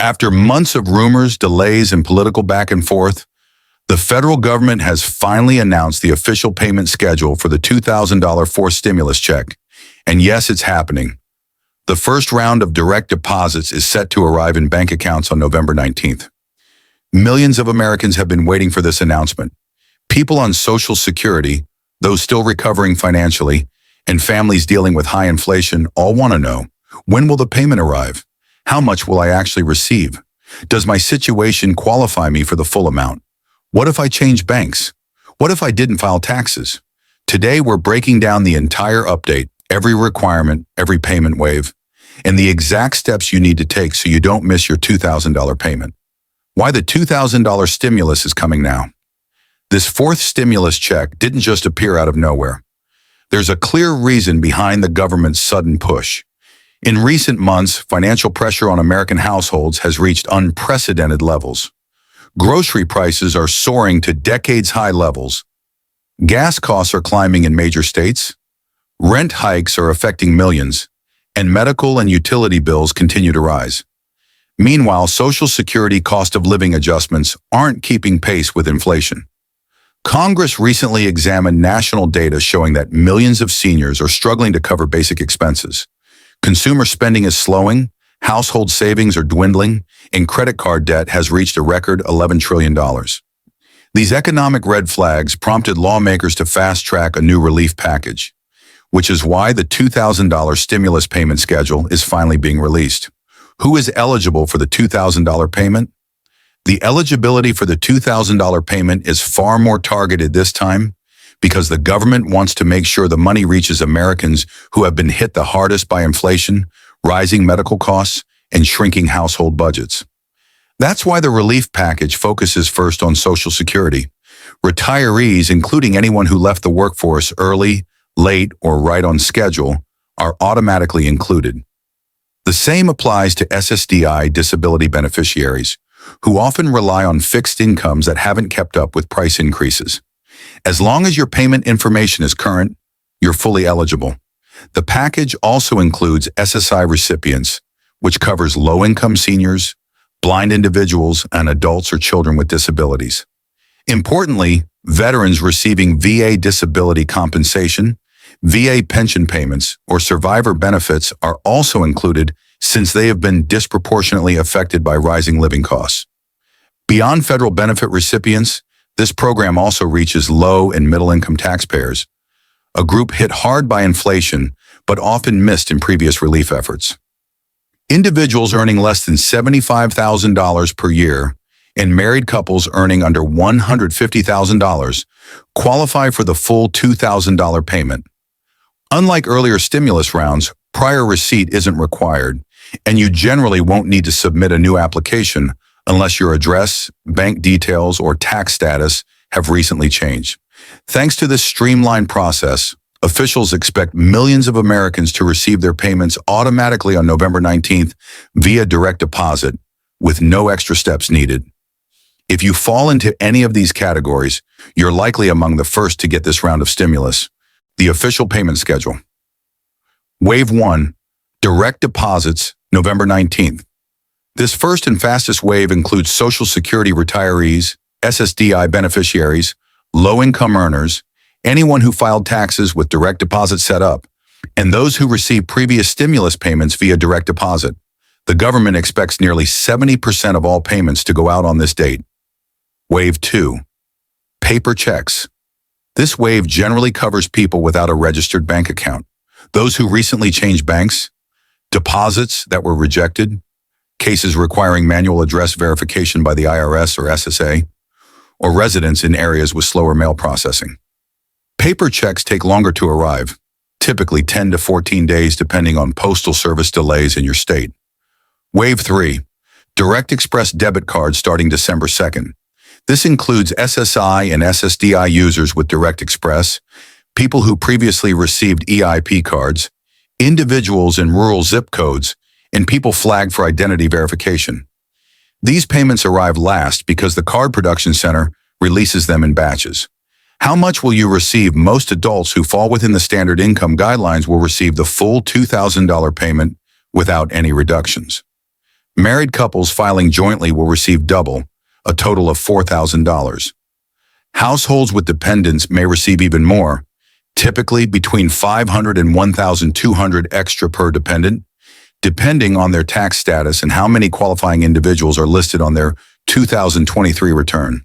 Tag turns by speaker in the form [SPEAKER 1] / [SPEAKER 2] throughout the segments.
[SPEAKER 1] After months of rumors, delays, and political back and forth, the federal government has finally announced the official payment schedule for the $2,000 forced stimulus check. And yes, it's happening. The first round of direct deposits is set to arrive in bank accounts on November 19th. Millions of Americans have been waiting for this announcement. People on Social Security, those still recovering financially, and families dealing with high inflation all want to know, when will the payment arrive? How much will I actually receive? Does my situation qualify me for the full amount? What if I change banks? What if I didn't file taxes? Today, we're breaking down the entire update, every requirement, every payment wave, and the exact steps you need to take so you don't miss your $2,000 payment. Why the $2,000 stimulus is coming now. This fourth stimulus check didn't just appear out of nowhere. There's a clear reason behind the government's sudden push. In recent months, financial pressure on American households has reached unprecedented levels. Grocery prices are soaring to decades-high levels. Gas costs are climbing in major states. Rent hikes are affecting millions, and medical and utility bills continue to rise. Meanwhile, Social Security cost of living adjustments aren't keeping pace with inflation. Congress recently examined national data showing that millions of seniors are struggling to cover basic expenses. Consumer spending is slowing, household savings are dwindling, and credit card debt has reached a record $11 trillion. These economic red flags prompted lawmakers to fast-track a new relief package, which is why the $2,000 stimulus payment schedule is finally being released. Who is eligible for the $2,000 payment? The eligibility for the $2,000 payment is far more targeted this time because the government wants to make sure the money reaches Americans who have been hit the hardest by inflation, rising medical costs, and shrinking household budgets. That's why the relief package focuses first on Social Security. Retirees, including anyone who left the workforce early, late, or right on schedule, are automatically included. The same applies to SSDI disability beneficiaries, who often rely on fixed incomes that haven't kept up with price increases. As long as your payment information is current, you're fully eligible. The package also includes SSI recipients, which covers low-income seniors, blind individuals, and adults or children with disabilities. Importantly, veterans receiving VA disability compensation, VA pension payments, or survivor benefits are also included since they have been disproportionately affected by rising living costs. Beyond federal benefit recipients, this program also reaches low and middle-income taxpayers, a group hit hard by inflation but often missed in previous relief efforts. Individuals earning less than $75,000 per year and married couples earning under $150,000 qualify for the full $2,000 payment. Unlike earlier stimulus rounds, prior receipt isn't required, and you generally won't need to submit a new application unless your address, bank details, or tax status have recently changed. Thanks to this streamlined process, officials expect millions of Americans to receive their payments automatically on November 19th via direct deposit, with no extra steps needed. If you fall into any of these categories, you're likely among the first to get this round of stimulus. The official payment schedule. Wave 1, direct deposits, November 19th. This first and fastest wave includes Social Security retirees, SSDI beneficiaries, low-income earners, anyone who filed taxes with direct deposit set up, and those who received previous stimulus payments via direct deposit. The government expects nearly 70% of all payments to go out on this date. Wave 2, paper checks. This wave generally covers people without a registered bank account, those who recently changed banks, deposits that were rejected, cases requiring manual address verification by the IRS or SSA, or residents in areas with slower mail processing. Paper checks take longer to arrive, typically 10 to 14 days depending on postal service delays in your state. Wave 3, direct express debit cards starting December 2nd. This includes SSI and SSDI users with Direct Express, people who previously received EIP cards, individuals in rural zip codes, and people flagged for identity verification. These payments arrive last because the Card Production Center releases them in batches. How much will you receive? Most adults who fall within the standard income guidelines will receive the full $2,000 payment without any reductions. Married couples filing jointly will receive double, a total of $4,000. Households with dependents may receive even more, typically between $500 and $1,200 extra per dependent, depending on their tax status and how many qualifying individuals are listed on their 2023 return.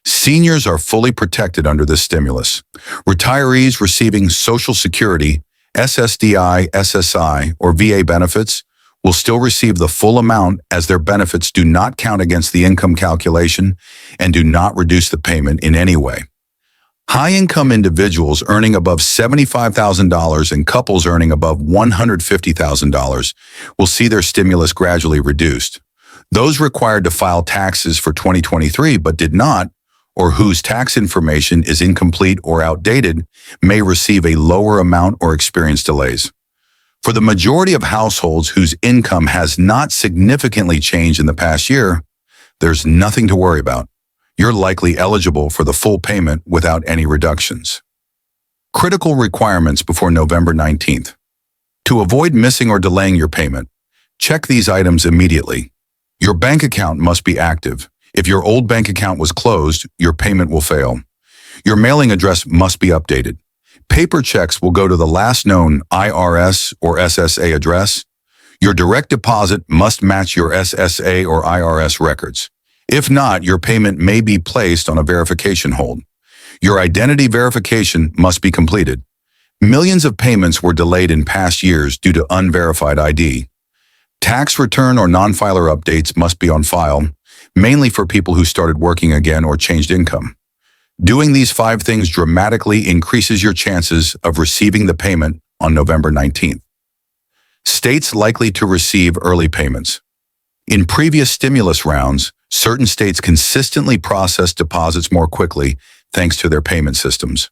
[SPEAKER 1] Seniors are fully protected under this stimulus. Retirees receiving Social Security, SSDI, SSI, or VA benefits will still receive the full amount as their benefits do not count against the income calculation and do not reduce the payment in any way. High-income individuals earning above $75,000 and couples earning above $150,000 will see their stimulus gradually reduced. Those required to file taxes for 2023 but did not, or whose tax information is incomplete or outdated, may receive a lower amount or experience delays. For the majority of households whose income has not significantly changed in the past year, there's nothing to worry about. You're likely eligible for the full payment without any reductions. Critical requirements before November 19th. To avoid missing or delaying your payment, check these items immediately. Your bank account must be active. If your old bank account was closed, your payment will fail. Your mailing address must be updated. Paper checks will go to the last known IRS or SSA address. Your direct deposit must match your SSA or IRS records. If not, your payment may be placed on a verification hold. Your identity verification must be completed. Millions of payments were delayed in past years due to unverified ID. Tax return or non-filer updates must be on file, mainly for people who started working again or changed income. Doing these 5 things dramatically increases your chances of receiving the payment on November 19th. States likely to receive early payments. In previous stimulus rounds, certain states consistently process deposits more quickly thanks to their payment systems.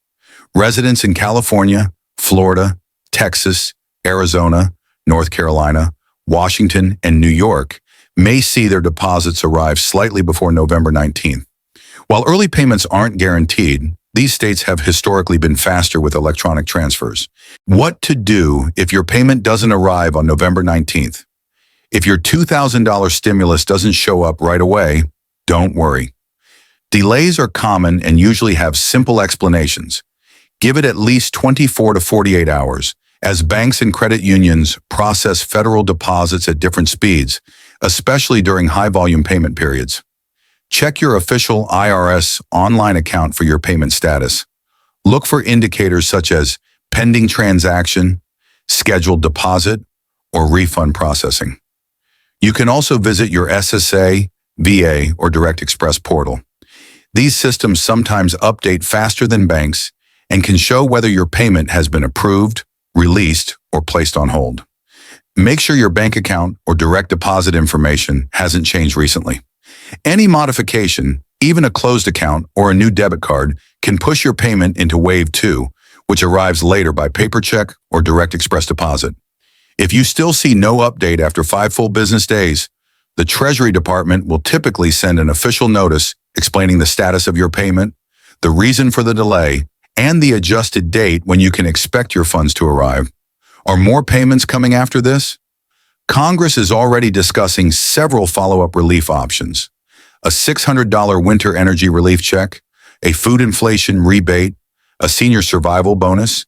[SPEAKER 1] Residents in California, Florida, Texas, Arizona, North Carolina, Washington, and New York may see their deposits arrive slightly before November 19th. While early payments aren't guaranteed, these states have historically been faster with electronic transfers. What to do if your payment doesn't arrive on November 19th? If your $2,000 stimulus doesn't show up right away, don't worry. Delays are common and usually have simple explanations. Give it at least 24 to 48 hours, as banks and credit unions process federal deposits at different speeds, especially during high-volume payment periods. Check your official IRS online account for your payment status. Look for indicators such as pending transaction, scheduled deposit, or refund processing. You can also visit your SSA, VA, or Direct Express portal. These systems sometimes update faster than banks and can show whether your payment has been approved, released, or placed on hold. Make sure your bank account or direct deposit information hasn't changed recently. Any modification, even a closed account or a new debit card, can push your payment into Wave 2, which arrives later by paper check or Direct Express deposit. If you still see no update after 5 full business days, the Treasury Department will typically send an official notice explaining the status of your payment, the reason for the delay, and the adjusted date when you can expect your funds to arrive. Are more payments coming after this? Congress is already discussing several follow-up relief options: a $600 winter energy relief check, a food inflation rebate, a senior survival bonus,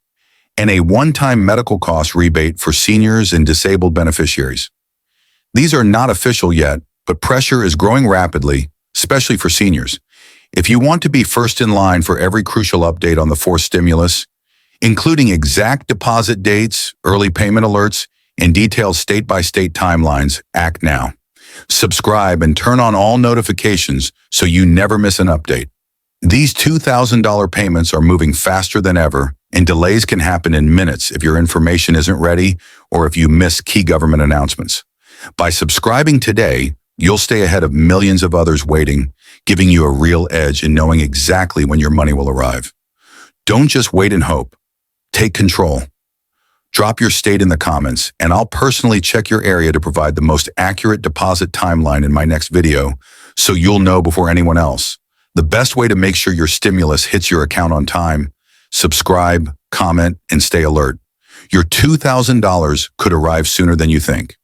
[SPEAKER 1] and a one-time medical cost rebate for seniors and disabled beneficiaries. These are not official yet, but pressure is growing rapidly, especially for seniors. If you want to be first in line for every crucial update on the forced stimulus, including exact deposit dates, early payment alerts, and detailed state-by-state timelines, act now. Subscribe and turn on all notifications so you never miss an update. These $2,000 payments are moving faster than ever, and delays can happen in minutes if your information isn't ready or if you miss key government announcements. By subscribing today, you'll stay ahead of millions of others waiting, giving you a real edge in knowing exactly when your money will arrive. Don't just wait and hope. Take control. Drop your state in the comments, and I'll personally check your area to provide the most accurate deposit timeline in my next video, so you'll know before anyone else. The best way to make sure your stimulus hits your account on time: subscribe, comment, and stay alert. Your $2,000 could arrive sooner than you think.